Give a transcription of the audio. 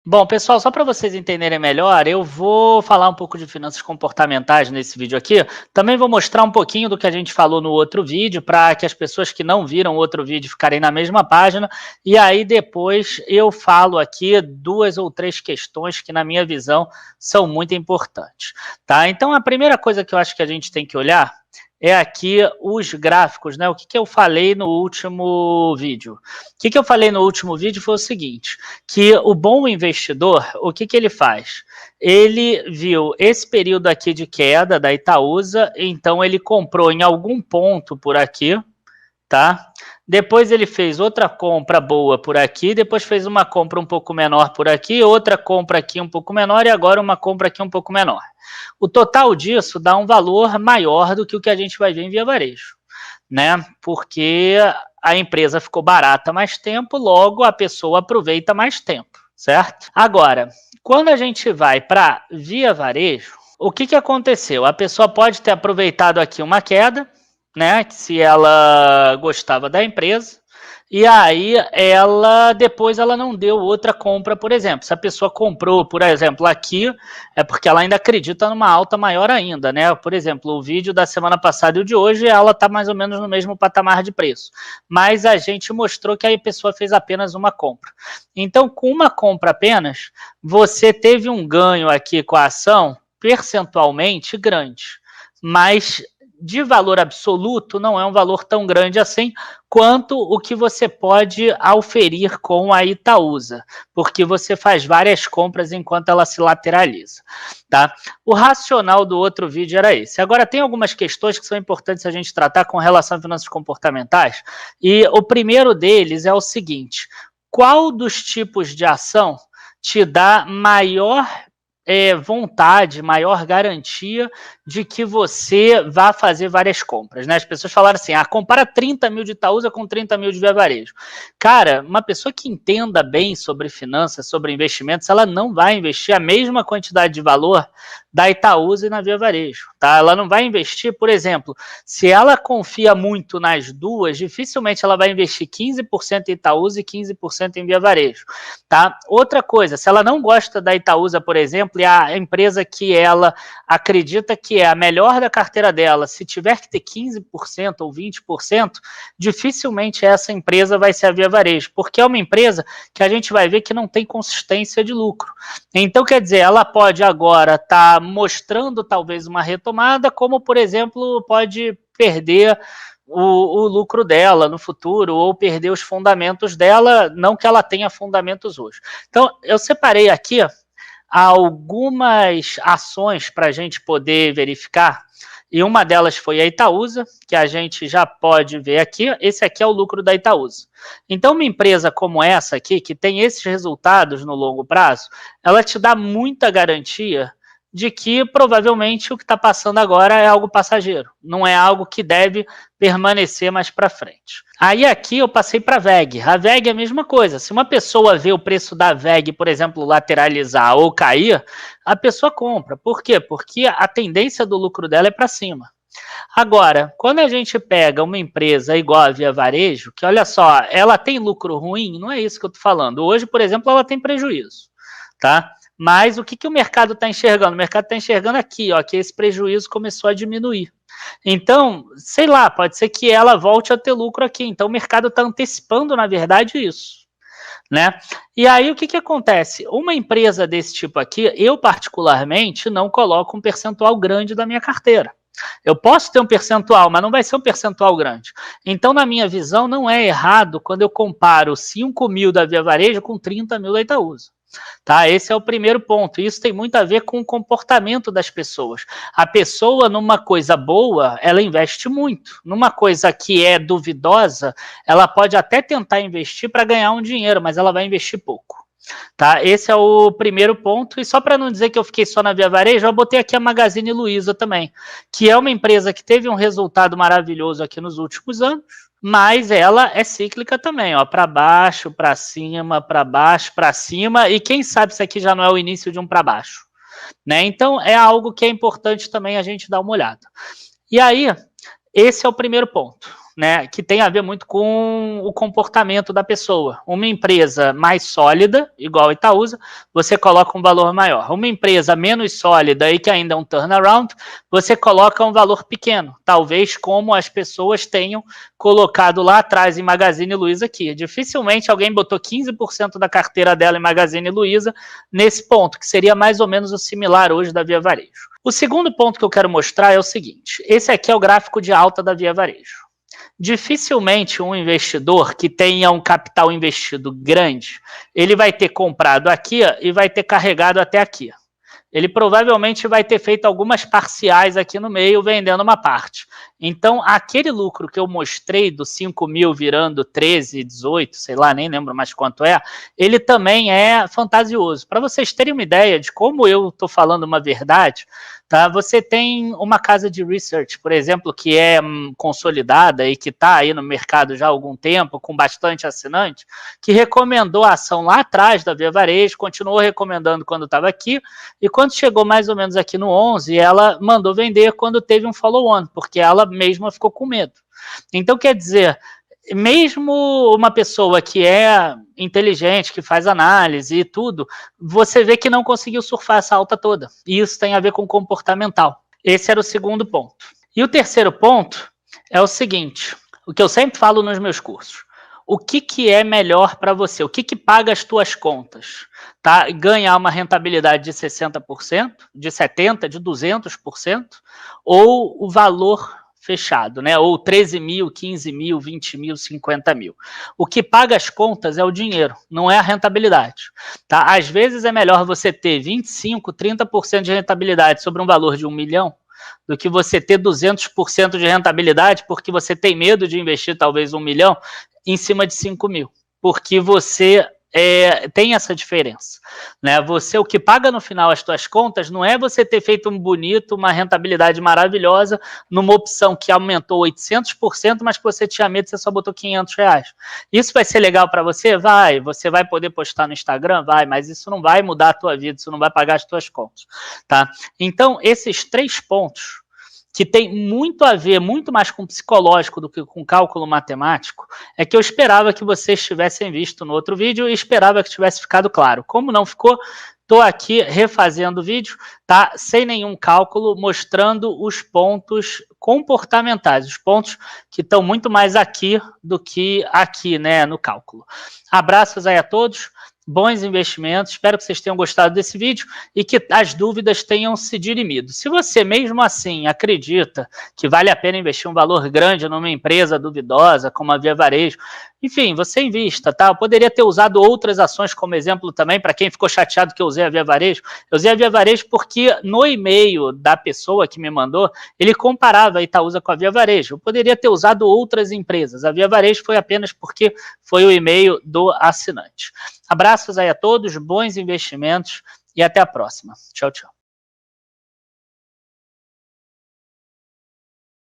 Bom, pessoal, só para vocês entenderem melhor, eu vou falar um pouco de finanças comportamentais nesse vídeo aqui. Também vou mostrar um pouquinho do que a gente falou no outro vídeo, para que as pessoas que não viram o outro vídeo ficarem na mesma página. E aí depois eu falo aqui 2 ou 3 questões que, na minha visão, são muito importantes. Tá? Então, a primeira coisa que eu acho que a gente tem que olhar é aqui os gráficos, né? O que eu falei no último vídeo? O que eu falei no último vídeo foi o seguinte, que o bom investidor, o que ele faz? Ele viu esse período aqui de queda da Itaúsa, então ele comprou em algum ponto por aqui, tá? Depois ele fez outra compra boa por aqui, depois fez uma compra um pouco menor por aqui, outra compra aqui um pouco menor e agora uma compra aqui um pouco menor. O total disso dá um valor maior do que o que a gente vai ver em Via Varejo, né? Porque a empresa ficou barata mais tempo, logo a pessoa aproveita mais tempo, certo? Agora, quando a gente vai para Via Varejo, o que aconteceu? A pessoa pode ter aproveitado aqui uma queda, né? Se ela gostava da empresa, e aí depois ela não deu outra compra, por exemplo. Se a pessoa comprou, por exemplo, aqui, é porque ela ainda acredita numa alta maior ainda, né? Por exemplo, o vídeo da semana passada e o de hoje, ela está mais ou menos no mesmo patamar de preço. Mas a gente mostrou que a pessoa fez apenas uma compra. Então, com uma compra apenas, você teve um ganho aqui com a ação percentualmente grande. Mas de valor absoluto não é um valor tão grande assim quanto o que você pode auferir com a Itaúsa, porque você faz várias compras enquanto ela se lateraliza, tá? O racional do outro vídeo era esse. Agora, tem algumas questões que são importantes a gente tratar com relação a finanças comportamentais, e o primeiro deles é o seguinte: qual dos tipos de ação te dá maior vontade, maior garantia de que você vá fazer várias compras, né? As pessoas falaram assim, compara 30 mil de Itaúsa com 30 mil de Via Varejo. Cara, uma pessoa que entenda bem sobre finanças, sobre investimentos, ela não vai investir a mesma quantidade de valor da Itaúsa e na Via Varejo, tá? Ela não vai investir, por exemplo, se ela confia muito nas duas, dificilmente ela vai investir 15% em Itaúsa e 15% em Via Varejo, tá? Outra coisa, se ela não gosta da Itaúsa, por exemplo, e a empresa que ela acredita que é a melhor da carteira dela, se tiver que ter 15% ou 20%, dificilmente essa empresa vai ser a Via Varejo, porque é uma empresa que a gente vai ver que não tem consistência de lucro. Então, quer dizer, ela pode agora estar mostrando talvez uma retomada, como, por exemplo, pode perder o lucro dela no futuro, ou perder os fundamentos dela, não que ela tenha fundamentos hoje. Então, eu separei aqui algumas ações para a gente poder verificar, e uma delas foi a Itaúsa, que a gente já pode ver aqui. Esse aqui é o lucro da Itaúsa. Então, uma empresa como essa aqui, que tem esses resultados no longo prazo, ela te dá muita garantia de que provavelmente o que está passando agora é algo passageiro, não é algo que deve permanecer mais para frente. Aí aqui eu passei para a VEG. A VEG é a mesma coisa. Se uma pessoa vê o preço da VEG, por exemplo, lateralizar ou cair, a pessoa compra. Por quê? Porque a tendência do lucro dela é para cima. Agora, quando a gente pega uma empresa igual a Via Varejo, que olha só, ela tem lucro ruim, não é isso que eu estou falando. Hoje, por exemplo, ela tem prejuízo, tá? Mas o que o mercado está enxergando? O mercado está enxergando aqui, ó, que esse prejuízo começou a diminuir. Então, sei lá, pode ser que ela volte a ter lucro aqui. Então, o mercado está antecipando, na verdade, isso, né? E aí, o que acontece? Uma empresa desse tipo aqui, eu particularmente não coloco um percentual grande da minha carteira. Eu posso ter um percentual, mas não vai ser um percentual grande. Então, na minha visão, não é errado quando eu comparo 5 mil da Via Varejo com 30 mil da Itaúsa. Tá? Esse é o primeiro ponto. Isso tem muito a ver com o comportamento das pessoas. A pessoa, numa coisa boa, ela investe muito. Numa coisa que é duvidosa, ela pode até tentar investir para ganhar um dinheiro, mas ela vai investir pouco. Tá? Esse é o primeiro ponto. E só para não dizer que eu fiquei só na Via Varejo, eu botei aqui a Magazine Luiza também, que é uma empresa que teve um resultado maravilhoso aqui nos últimos anos, mas ela é cíclica também, ó, para baixo, para cima, para baixo, para cima, e quem sabe se aqui já não é o início de um para baixo, né? Então é algo que é importante também a gente dar uma olhada. E aí, esse é o primeiro ponto. né, que tem a ver muito com o comportamento da pessoa. Uma empresa mais sólida, igual a Itaúsa, você coloca um valor maior. Uma empresa menos sólida e que ainda é um turnaround, você coloca um valor pequeno, talvez como as pessoas tenham colocado lá atrás em Magazine Luiza aqui. Dificilmente alguém botou 15% da carteira dela em Magazine Luiza nesse ponto, que seria mais ou menos o similar hoje da Via Varejo. O segundo ponto que eu quero mostrar é o seguinte, esse aqui é o gráfico de alta da Via Varejo. Dificilmente um investidor que tenha um capital investido grande, ele vai ter comprado aqui e vai ter carregado até aqui. Ele provavelmente vai ter feito algumas parciais aqui no meio, vendendo uma parte. Então, aquele lucro que eu mostrei dos 5 mil virando 13, 18, sei lá, nem lembro mais quanto é, ele também é fantasioso. Para vocês terem uma ideia de como eu estou falando uma verdade, tá? Você tem uma casa de research, por exemplo, que é consolidada e que está aí no mercado já há algum tempo, com bastante assinante, que recomendou a ação lá atrás da Via Varejo, continuou recomendando quando estava aqui, e quando chegou mais ou menos aqui no 11, ela mandou vender quando teve um follow-on, porque ela mesma ficou com medo. Então, quer dizer, mesmo uma pessoa que é inteligente, que faz análise e tudo, você vê que não conseguiu surfar essa alta toda. E isso tem a ver com comportamental. Esse era o segundo ponto. E o terceiro ponto é o seguinte, o que eu sempre falo nos meus cursos. O que é melhor para você? O que paga as tuas contas? Tá? Ganhar uma rentabilidade de 60%, de 70%, de 200%, ou o valor fechado, né? Ou 13 mil, 15 mil, 20 mil, 50 mil. O que paga as contas é o dinheiro, não é a rentabilidade. Tá? Às vezes é melhor você ter 25%, 30% de rentabilidade sobre um valor de 1 milhão, do que você ter 200% de rentabilidade porque você tem medo de investir talvez 1 milhão em cima de 5 mil, porque você tem essa diferença, né? Você, o que paga no final as tuas contas não é você ter feito uma rentabilidade maravilhosa numa opção que aumentou 800%, mas que você tinha medo, você só botou R$500. Isso vai ser legal para você? Vai. Você vai poder postar no Instagram? Vai, mas isso não vai mudar a tua vida, isso não vai pagar as tuas contas, tá? Então, esses 3 pontos, que tem muito a ver, muito mais com psicológico do que com cálculo matemático, é que eu esperava que vocês tivessem visto no outro vídeo e esperava que tivesse ficado claro. Como não ficou, estou aqui refazendo o vídeo, tá? Sem nenhum cálculo, mostrando os pontos comportamentais, os pontos que estão muito mais aqui do que aqui, né, no cálculo. Abraços aí a todos. Bons investimentos, espero que vocês tenham gostado desse vídeo e que as dúvidas tenham se dirimido. Se você mesmo assim acredita que vale a pena investir um valor grande numa empresa duvidosa como a Via Varejo, enfim, você invista, tá? Eu poderia ter usado outras ações como exemplo também, para quem ficou chateado que eu usei a Via Varejo. Eu usei a Via Varejo porque no e-mail da pessoa que me mandou, ele comparava a Itaúsa com a Via Varejo. Eu poderia ter usado outras empresas. A Via Varejo foi apenas porque foi o e-mail do assinante. Abraços aí a todos, bons investimentos e até a próxima. Tchau, tchau.